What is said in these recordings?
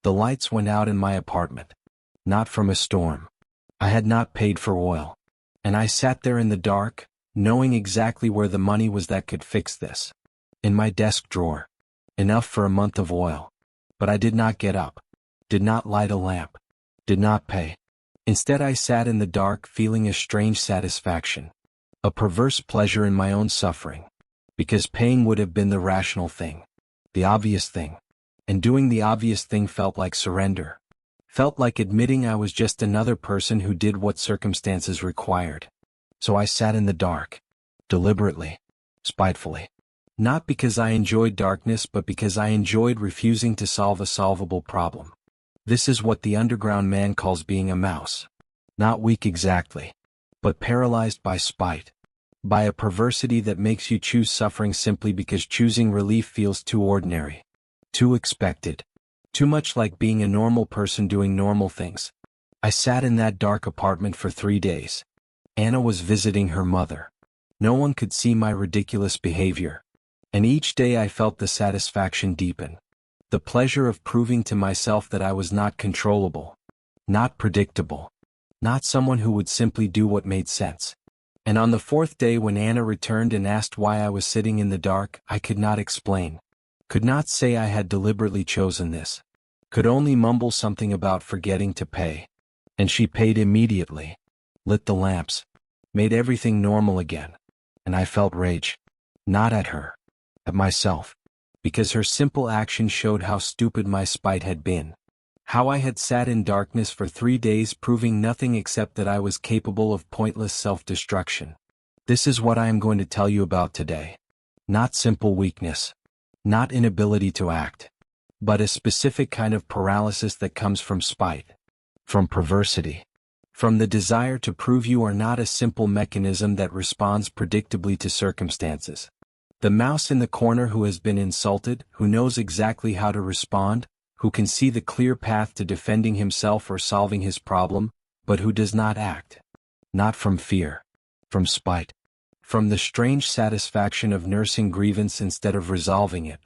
The lights went out in my apartment. Not from a storm. I had not paid for oil. And I sat there in the dark, knowing exactly where the money was that could fix this. In my desk drawer. Enough for a month of oil. But I did not get up. Did not light a lamp. Did not pay. Instead I sat in the dark feeling a strange satisfaction. A perverse pleasure in my own suffering. Because paying would have been the rational thing. The obvious thing. And doing the obvious thing felt like surrender. Felt like admitting I was just another person who did what circumstances required. So I sat in the dark. Deliberately. Spitefully. Not because I enjoyed darkness but because I enjoyed refusing to solve a solvable problem. This is what the underground man calls being a mouse. Not weak exactly. But paralyzed by spite. By a perversity that makes you choose suffering simply because choosing relief feels too ordinary. Too expected. Too much like being a normal person doing normal things. I sat in that dark apartment for 3 days. Anna was visiting her mother. No one could see my ridiculous behavior. And each day I felt the satisfaction deepen. The pleasure of proving to myself that I was not controllable. Not predictable. Not someone who would simply do what made sense. And on the 4th day when Anna returned and asked why I was sitting in the dark, I could not explain. Could not say I had deliberately chosen this. Could only mumble something about forgetting to pay. And she paid immediately. Lit the lamps. Made everything normal again. And I felt rage. Not at her. At myself. Because her simple action showed how stupid my spite had been. How I had sat in darkness for 3 days proving nothing except that I was capable of pointless self-destruction. This is what I am going to tell you about today. Not simple weakness. Not inability to act. But a specific kind of paralysis that comes from spite. From perversity. From the desire to prove you are not a simple mechanism that responds predictably to circumstances. The mouse in the corner who has been insulted, who knows exactly how to respond, who can see the clear path to defending himself or solving his problem, but who does not act. Not from fear. From spite. From the strange satisfaction of nursing grievance instead of resolving it.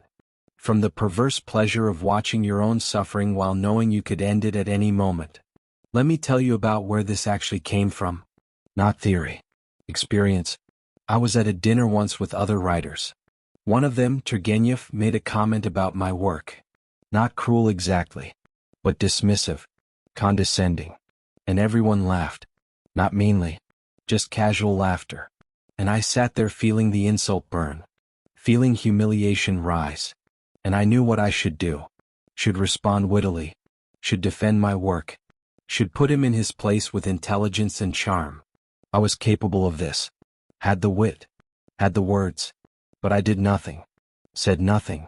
From the perverse pleasure of watching your own suffering while knowing you could end it at any moment. Let me tell you about where this actually came from. Not theory. Experience. I was at a dinner once with other writers. One of them, Turgenev, made a comment about my work. Not cruel exactly, but dismissive, condescending. And everyone laughed. Not meanly, just casual laughter. And I sat there feeling the insult burn. Feeling humiliation rise. And I knew what I should do. Should respond wittily. Should defend my work. Should put him in his place with intelligence and charm. I was capable of this. Had the wit. Had the words. But I did nothing. Said nothing.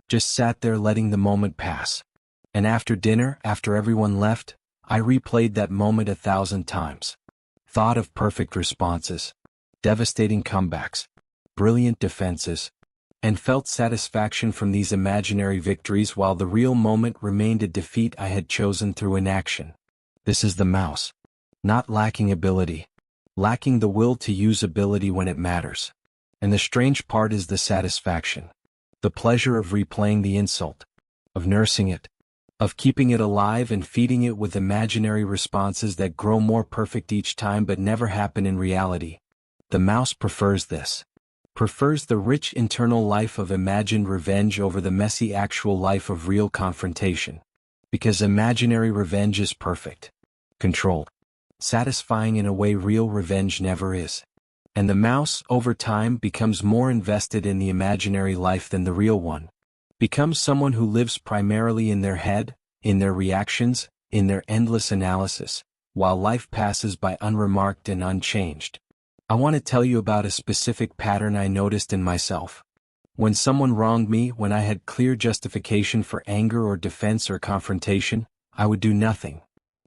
Just sat there letting the moment pass. And after dinner, after everyone left, I replayed that moment 1,000 times. Thought of perfect responses. Devastating comebacks. Brilliant defenses. And felt satisfaction from these imaginary victories while the real moment remained a defeat I had chosen through inaction. This is the mouse. Not lacking ability. Lacking the will to use ability when it matters. And the strange part is the satisfaction. The pleasure of replaying the insult. Of nursing it. Of keeping it alive and feeding it with imaginary responses that grow more perfect each time but never happen in reality. The mouse prefers this. Prefers the rich internal life of imagined revenge over the messy actual life of real confrontation. Because imaginary revenge is perfect. Controlled. Satisfying in a way real revenge never is. And the mouse, over time, becomes more invested in the imaginary life than the real one. Becomes someone who lives primarily in their head, in their reactions, in their endless analysis, while life passes by unremarked and unchanged. I want to tell you about a specific pattern I noticed in myself. When someone wronged me, when I had clear justification for anger or defense or confrontation, I would do nothing.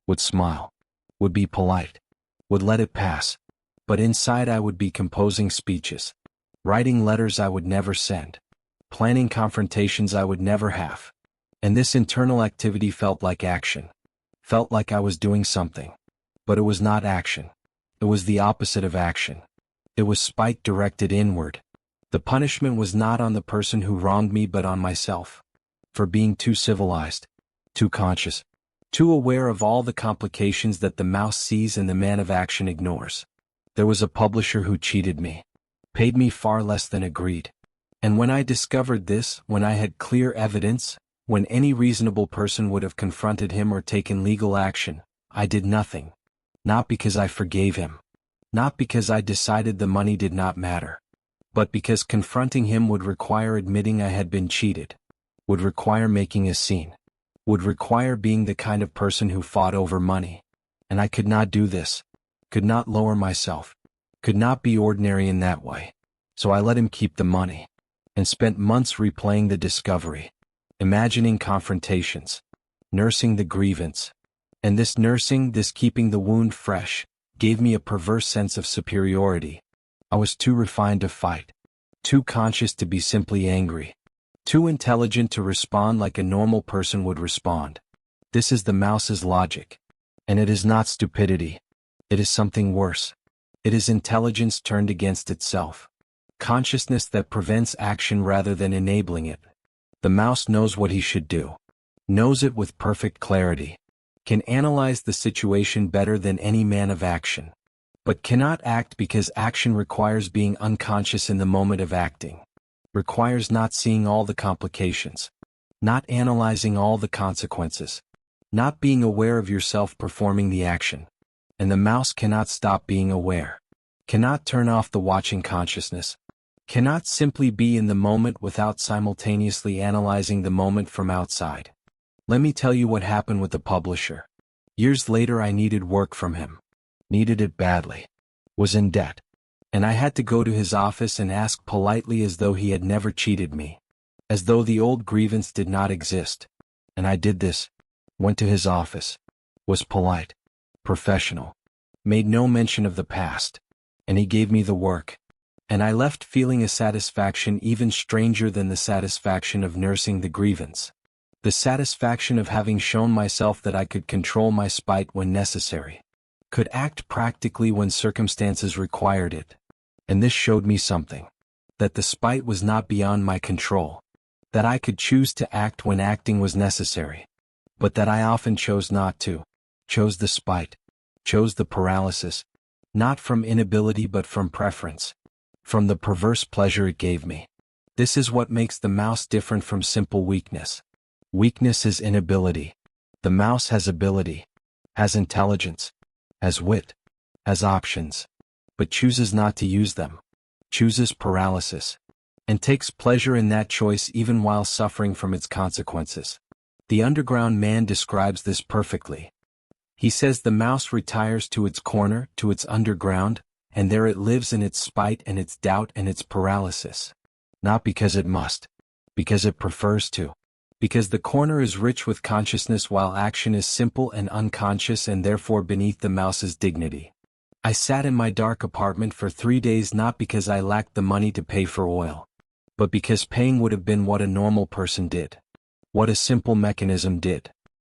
Would smile. Would be polite. Would let it pass. But inside I would be composing speeches. Writing letters I would never send. Planning confrontations I would never have. And this internal activity felt like action. Felt like I was doing something. But it was not action. It was the opposite of action. It was spite directed inward. The punishment was not on the person who wronged me but on myself. For being too civilized. too conscious, too aware of all the complications that the mouse sees and the man of action ignores. There was a publisher who cheated me, paid me far less than agreed. And when I discovered this, when I had clear evidence, when any reasonable person would have confronted him or taken legal action, I did nothing. Not because I forgave him. Not because I decided the money did not matter. But because confronting him would require admitting I had been cheated. Would require making a scene. Would require being the kind of person who fought over money. And I could not do this. Could not lower myself. Could not be ordinary in that way. So I let him keep the money. And spent months replaying the discovery. Imagining confrontations. Nursing the grievance. And this nursing, this keeping the wound fresh, gave me a perverse sense of superiority. I was too refined to fight. Too conscious to be simply angry. Too intelligent to respond like a normal person would respond. This is the mouse's logic. And it is not stupidity. It is something worse. It is intelligence turned against itself. Consciousness that prevents action rather than enabling it. The mouse knows what he should do. Knows it with perfect clarity. Can analyze the situation better than any man of action. But cannot act because action requires being unconscious in the moment of acting. Requires not seeing all the complications. Not analyzing all the consequences. Not being aware of yourself performing the action. And the mouse cannot stop being aware. Cannot turn off the watching consciousness. Cannot simply be in the moment without simultaneously analyzing the moment from outside. Let me tell you what happened with the publisher. Years later I needed work from him. Needed it badly. Was in debt. And I had to go to his office and ask politely as though he had never cheated me. As though the old grievance did not exist. And I did this. Went to his office. Was polite. Professional. Made no mention of the past. And he gave me the work. And I left feeling a satisfaction even stranger than the satisfaction of nursing the grievance. The satisfaction of having shown myself that I could control my spite when necessary. Could act practically when circumstances required it. And this showed me something. That the spite was not beyond my control. That I could choose to act when acting was necessary. But that I often chose not to. Chose the spite. Chose the paralysis. Not from inability but from preference. From the perverse pleasure it gave me. This is what makes the mouse different from simple weakness. Weakness is inability. The mouse has ability. Has intelligence. Has wit. Has options. But chooses not to use them. Chooses paralysis. And takes pleasure in that choice even while suffering from its consequences. The underground man describes this perfectly. He says the mouse retires to its corner, to its underground, and there it lives in its spite and its doubt and its paralysis. Not because it must. Because it prefers to. Because the corner is rich with consciousness while action is simple and unconscious and therefore beneath the mouse's dignity. I sat in my dark apartment for 3 days not because I lacked the money to pay for oil. But because paying would have been what a normal person did. What a simple mechanism did.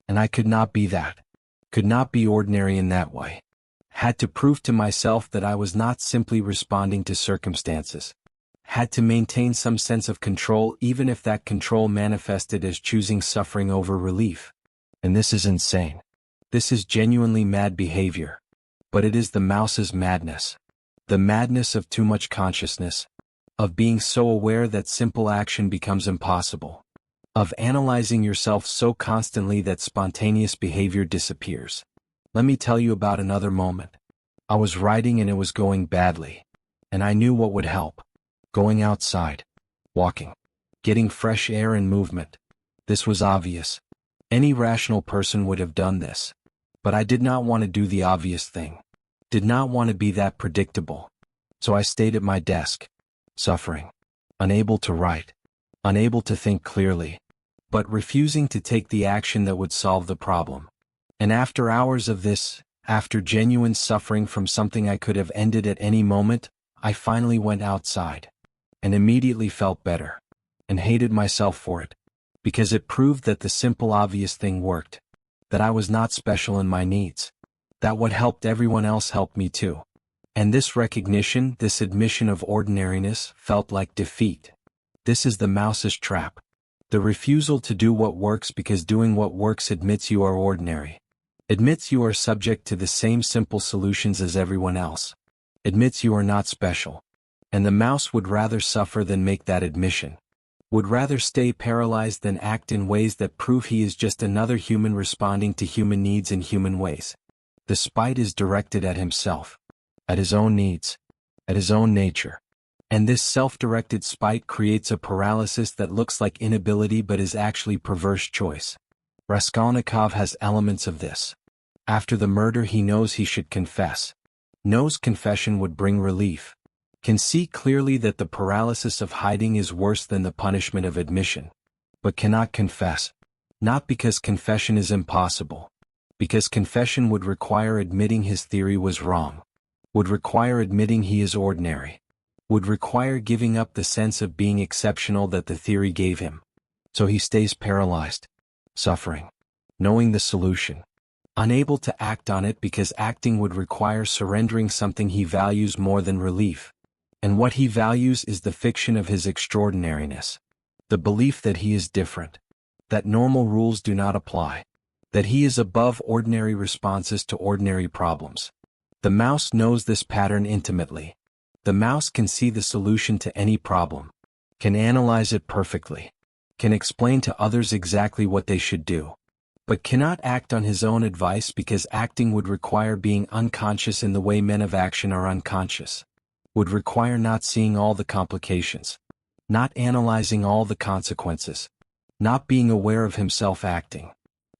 And I could not be that. Could not be ordinary in that way. Had to prove to myself that I was not simply responding to circumstances. Had to maintain some sense of control even if that control manifested as choosing suffering over relief. And this is insane. This is genuinely mad behavior. But it is the mouse's madness. The madness of too much consciousness. Of being so aware that simple action becomes impossible. Of analyzing yourself so constantly that spontaneous behavior disappears. Let me tell you about another moment. I was writing and it was going badly. And I knew what would help. Going outside. Walking. Getting fresh air and movement. This was obvious. Any rational person would have done this. But I did not want to do the obvious thing. Did not want to be that predictable. So I stayed at my desk. Suffering. Unable to write. Unable to think clearly. But refusing to take the action that would solve the problem. And after hours of this, after genuine suffering from something I could have ended at any moment, I finally went outside. And immediately felt better. And hated myself for it. Because it proved that the simple obvious thing worked. That I was not special in my needs. That what helped everyone else helped me too. And this recognition, this admission of ordinariness, felt like defeat. This is the mouse's trap. The refusal to do what works because doing what works admits you are ordinary. Admits you are subject to the same simple solutions as everyone else. Admits you are not special. And the mouse would rather suffer than make that admission. Would rather stay paralyzed than act in ways that prove he is just another human responding to human needs in human ways. The spite is directed at himself. At his own needs. At his own nature. And this self-directed spite creates a paralysis that looks like inability but is actually perverse choice. Raskolnikov has elements of this. After the murder he knows he should confess. Knows confession would bring relief. Can see clearly that the paralysis of hiding is worse than the punishment of admission. But cannot confess. Not because confession is impossible. Because confession would require admitting his theory was wrong. Would require admitting he is ordinary. Would require giving up the sense of being exceptional that the theory gave him. So he stays paralyzed. Suffering. Knowing the solution. Unable to act on it because acting would require surrendering something he values more than relief. And what he values is the fiction of his extraordinariness. The belief that he is different. That normal rules do not apply. That he is above ordinary responses to ordinary problems. The mouse knows this pattern intimately. The mouse can see the solution to any problem. Can analyze it perfectly. Can explain to others exactly what they should do. But cannot act on his own advice because acting would require being unconscious in the way men of action are unconscious. Would require not seeing all the complications. Not analyzing all the consequences. Not being aware of himself acting.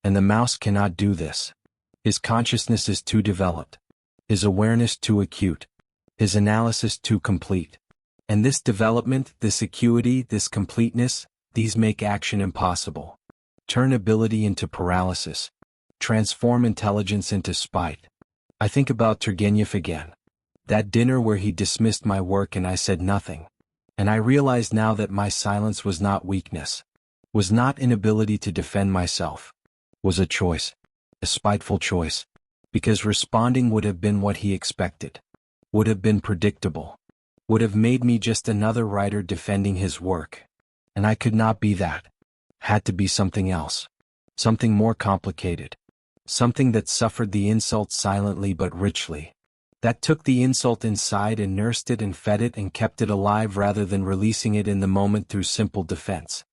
And the mouse cannot do this. His consciousness is too developed. His awareness too acute. His analysis too complete. And this development, this acuity, this completeness, these make action impossible. Turn ability into paralysis. Transform intelligence into spite. I think about Turgenev again. That dinner where he dismissed my work and I said nothing. And I realize now that my silence was not weakness. Was not inability to defend myself. Was a choice. A spiteful choice. Because responding would have been what he expected. Would have been predictable. Would have made me just another writer defending his work. And I could not be that. Had to be something else. Something more complicated. Something that suffered the insult silently but richly. That took the insult inside and nursed it and fed it and kept it alive rather than releasing it in the moment through simple defense.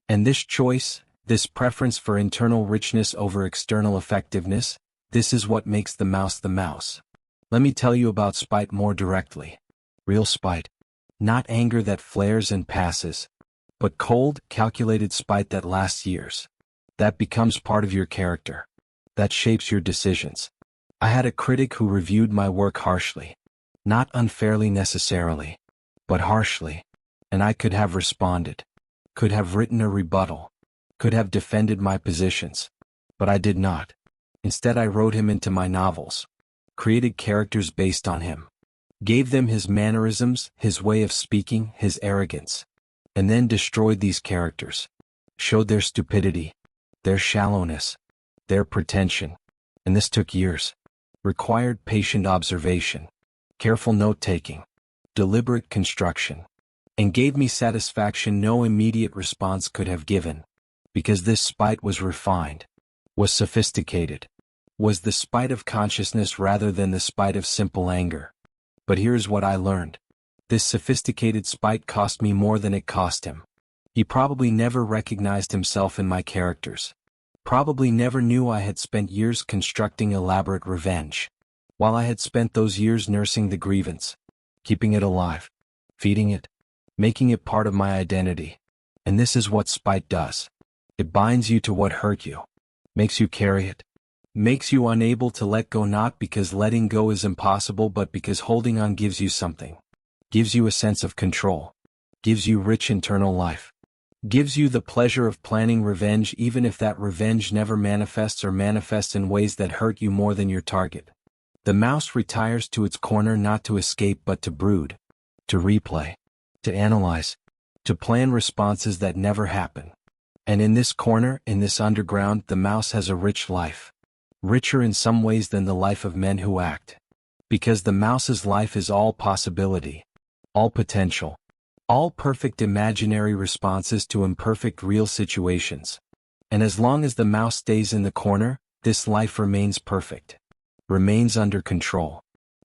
And this choice, this preference for internal richness over external effectiveness, this is what makes the mouse the mouse. Let me tell you about spite more directly. Real spite. Not anger that flares and passes. But cold, calculated spite that lasts years. That becomes part of your character. That shapes your decisions. I had a critic who reviewed my work harshly. Not unfairly necessarily. But harshly. And I could have responded. Could have written a rebuttal. Could have defended my positions. But I did not. Instead I wrote him into my novels. Created characters based on him. Gave them his mannerisms, his way of speaking, his arrogance. And then destroyed these characters. Showed their stupidity. Their shallowness. Their pretension. And this took years. Required patient observation. Careful note-taking. Deliberate construction. And gave me satisfaction no immediate response could have given. Because this spite was refined. Was sophisticated. Was the spite of consciousness rather than the spite of simple anger. But here's what I learned. This sophisticated spite cost me more than it cost him. He probably never recognized himself in my characters. Probably never knew I had spent years constructing elaborate revenge. While I had spent those years nursing the grievance. Keeping it alive. Feeding it. Making it part of my identity. And this is what spite does. It binds you to what hurt you. Makes you carry it. Makes you unable to let go, not because letting go is impossible but because holding on gives you something. Gives you a sense of control. Gives you rich internal life. Gives you the pleasure of planning revenge even if that revenge never manifests or manifests in ways that hurt you more than your target. The mouse retires to its corner not to escape but to brood. To replay. To analyze. To plan responses that never happen. And in this corner, in this underground, the mouse has a rich life. Richer in some ways than the life of men who act. Because the mouse's life is all possibility. All potential. All perfect imaginary responses to imperfect real situations. And as long as the mouse stays in the corner, this life remains perfect. Remains under control.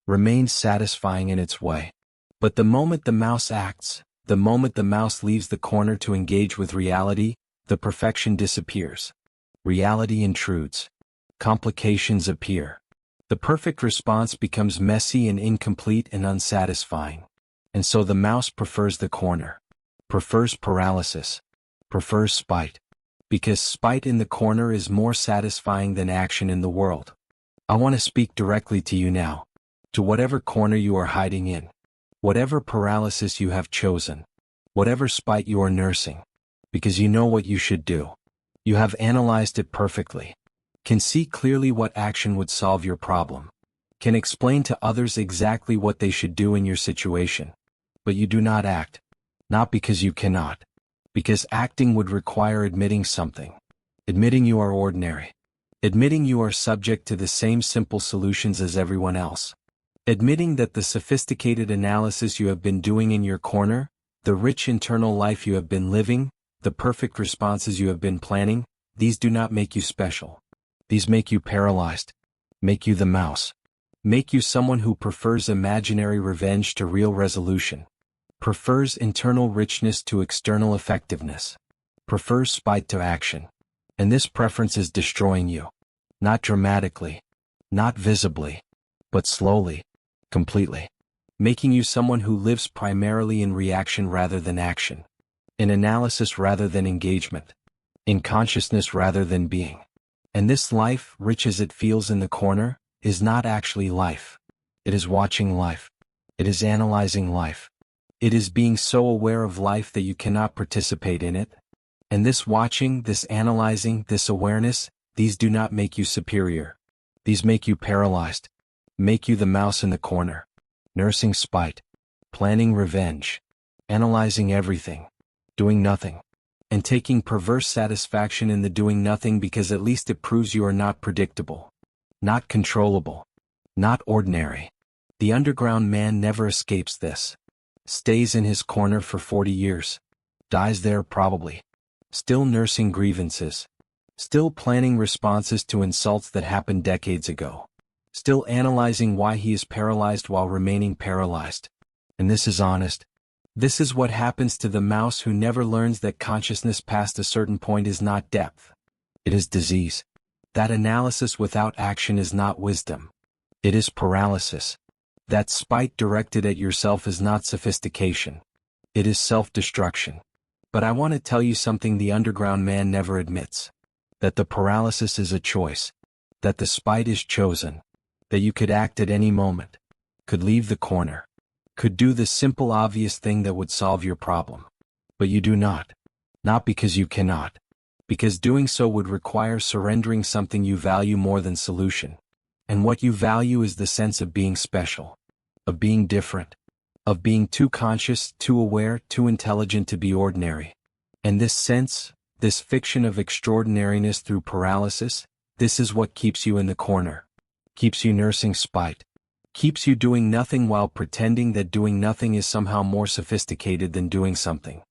Remains satisfying in its way. But the moment the mouse acts, the moment the mouse leaves the corner to engage with reality, the perfection disappears. Reality intrudes. Complications appear. The perfect response becomes messy and incomplete and unsatisfying. And so the mouse prefers the corner. Prefers paralysis. Prefers spite. Because spite in the corner is more satisfying than action in the world. I want to speak directly to you now. To whatever corner you are hiding in. Whatever paralysis you have chosen. Whatever spite you are nursing. Because you know what you should do. You have analyzed it perfectly. Can see clearly what action would solve your problem. Can explain to others exactly what they should do in your situation. But you do not act. Not because you cannot. Because acting would require admitting something. Admitting you are ordinary. Admitting you are subject to the same simple solutions as everyone else. Admitting that the sophisticated analysis you have been doing in your corner, the rich internal life you have been living, the perfect responses you have been planning, these do not make you special. These make you paralyzed. Make you the mouse. Make you someone who prefers imaginary revenge to real resolution. Prefers internal richness to external effectiveness. Prefers spite to action. And this preference is destroying you. Not dramatically. Not visibly. But slowly. Completely. Making you someone who lives primarily in reaction rather than action. In analysis rather than engagement. In consciousness rather than being. And this life, rich as it feels in the corner, is not actually life. It is watching life. It is analyzing life. It is being so aware of life that you cannot participate in it. And this watching, this analyzing, this awareness, these do not make you superior. These make you paralyzed. Make you the mouse in the corner. Nursing spite. Planning revenge. Analyzing everything. Doing nothing. And taking perverse satisfaction in the doing nothing because at least it proves you are not predictable. Not controllable. Not ordinary. The underground man never escapes this. Stays in his corner for 40 years. Dies there probably. Still nursing grievances. Still planning responses to insults that happened decades ago. Still analyzing why he is paralyzed while remaining paralyzed. And this is honest. This is what happens to the mouse who never learns that consciousness past a certain point is not depth. It is disease. That analysis without action is not wisdom. It is paralysis. That spite directed at yourself is not sophistication. It is self-destruction. But I want to tell you something the underground man never admits. That the paralysis is a choice. That the spite is chosen. That you could act at any moment. Could leave the corner. Could do the simple obvious thing that would solve your problem. But you do not. Not because you cannot. Because doing so would require surrendering something you value more than solution. And what you value is the sense of being special. Of being different. Of being too conscious, too aware, too intelligent to be ordinary. And this sense, this fiction of extraordinariness through paralysis, this is what keeps you in the corner. Keeps you nursing spite. Keeps you doing nothing while pretending that doing nothing is somehow more sophisticated than doing something.